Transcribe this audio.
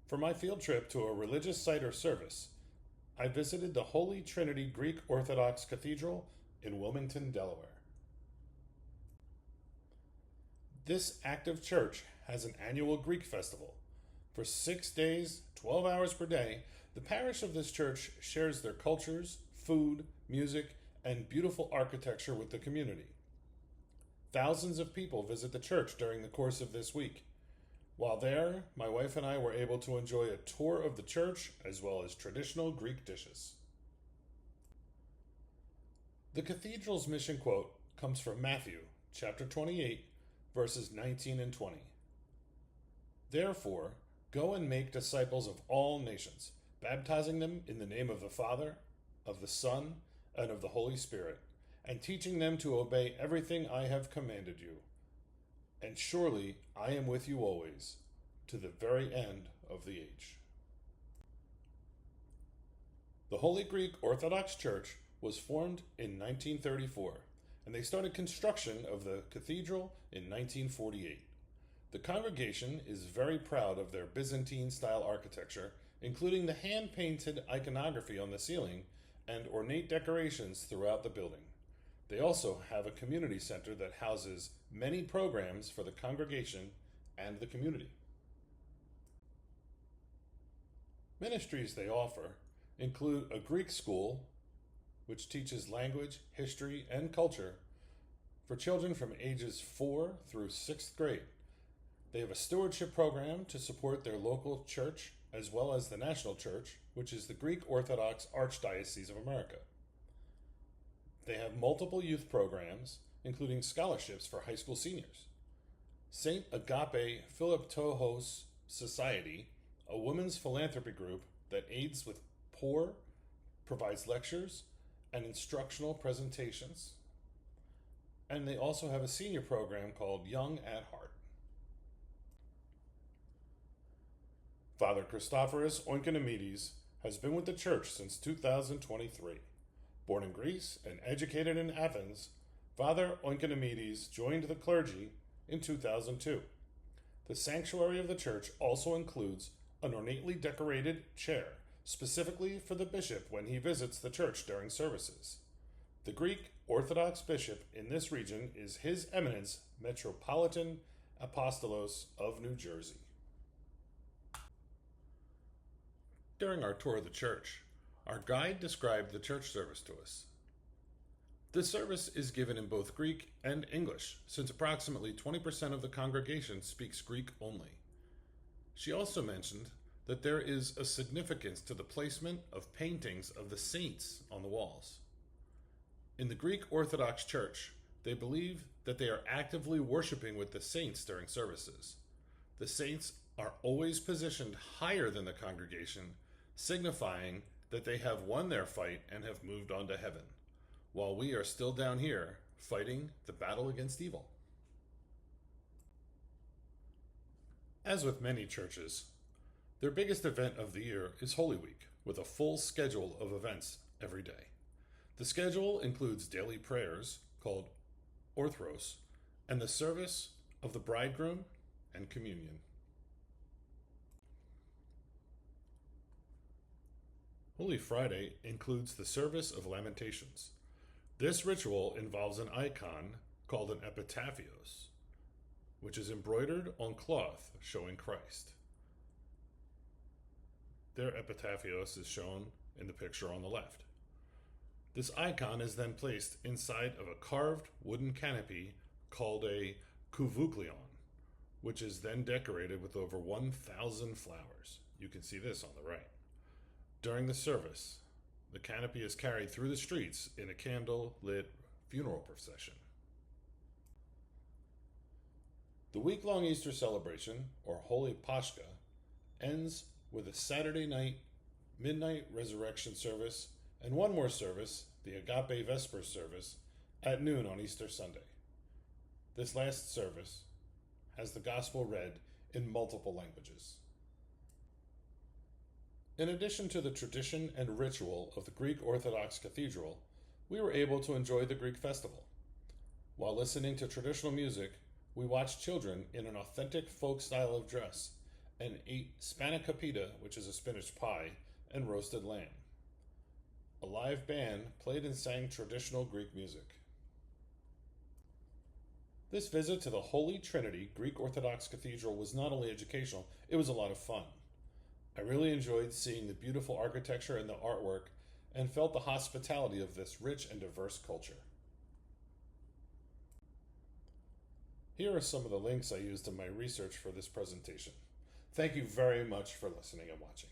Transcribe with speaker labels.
Speaker 1: For my field trip to a religious site or service, I visited the Holy Trinity Greek Orthodox Cathedral in Wilmington, Delaware. This active church has an annual Greek festival. For 6 days, 12 hours per day, the parish of this church shares their cultures, food, music, and beautiful architecture with the community. Thousands of people visit the church during the course of this week. While there, my wife and I were able to enjoy a tour of the church as well as traditional Greek dishes. The cathedral's mission quote comes from Matthew chapter 28, verses 19 and 20. Therefore, go and make disciples of all nations, baptizing them in the name of the Father, of the Son, and of the Holy Spirit, and teaching them to obey everything I have commanded you. And surely I am with you always, to the very end of the age. The Holy Greek Orthodox Church was formed in 1934, and they started construction of the cathedral in 1948. The congregation is very proud of their Byzantine-style architecture, including the hand-painted iconography on the ceiling and ornate decorations throughout the building. They also have a community center that houses many programs for the congregation and the community. Ministries they offer include a Greek school, which teaches language, history, and culture for children from ages 4 through 6th grade. They have a stewardship program to support their local church as well as the national church, which is the Greek Orthodox Archdiocese of America. They have multiple youth programs, including scholarships for high school seniors. St. Agape Philiptohos Society, a women's philanthropy group that aids with poor, provides lectures and instructional presentations. And they also have a senior program called Young at Heart. Father Christoforos Oikonomidis has been with the church since 2023. Born in Greece and educated in Athens, Father Oikonomidis joined the clergy in 2002. The sanctuary of the church also includes an ornately decorated chair, specifically for the bishop when he visits the church during services. The Greek Orthodox bishop in this region is His Eminence Metropolitan Apostolos of New Jersey. During our tour of the church, our guide described the church service to us. The service is given in both Greek and English, since approximately 20% of the congregation speaks Greek only. She also mentioned that there is a significance to the placement of paintings of the saints on the walls. In the Greek Orthodox Church, they believe that they are actively worshiping with the saints during services. The saints are always positioned higher than the congregation, signifying that they have won their fight and have moved on to heaven, while we are still down here fighting the battle against evil. As with many churches, their biggest event of the year is Holy Week, with a full schedule of events every day. The schedule includes daily prayers, called Orthros, and the service of the bridegroom and communion. Holy Friday includes the service of Lamentations. This ritual involves an icon called an epitaphios, which is embroidered on cloth showing Christ. Their epitaphios is shown in the picture on the left. This icon is then placed inside of a carved wooden canopy called a kouvouklion, which is then decorated with over 1,000 flowers. You can see this on the right. During the service, the canopy is carried through the streets in a candle-lit funeral procession. The week-long Easter celebration, or Holy Pascha, ends with a Saturday night midnight resurrection service and one more service, the Agape Vespers service, at noon on Easter Sunday. This last service has the gospel read in multiple languages. In addition to the tradition and ritual of the Greek Orthodox Cathedral, we were able to enjoy the Greek festival. While listening to traditional music, we watched children in an authentic folk style of dress and ate spanakopita, which is a spinach pie, and roasted lamb. A live band played and sang traditional Greek music. This visit to the Holy Trinity Greek Orthodox Cathedral was not only educational, it was a lot of fun. I really enjoyed seeing the beautiful architecture and the artwork and felt the hospitality of this rich and diverse culture. Here are some of the links I used in my research for this presentation. Thank you very much for listening and watching.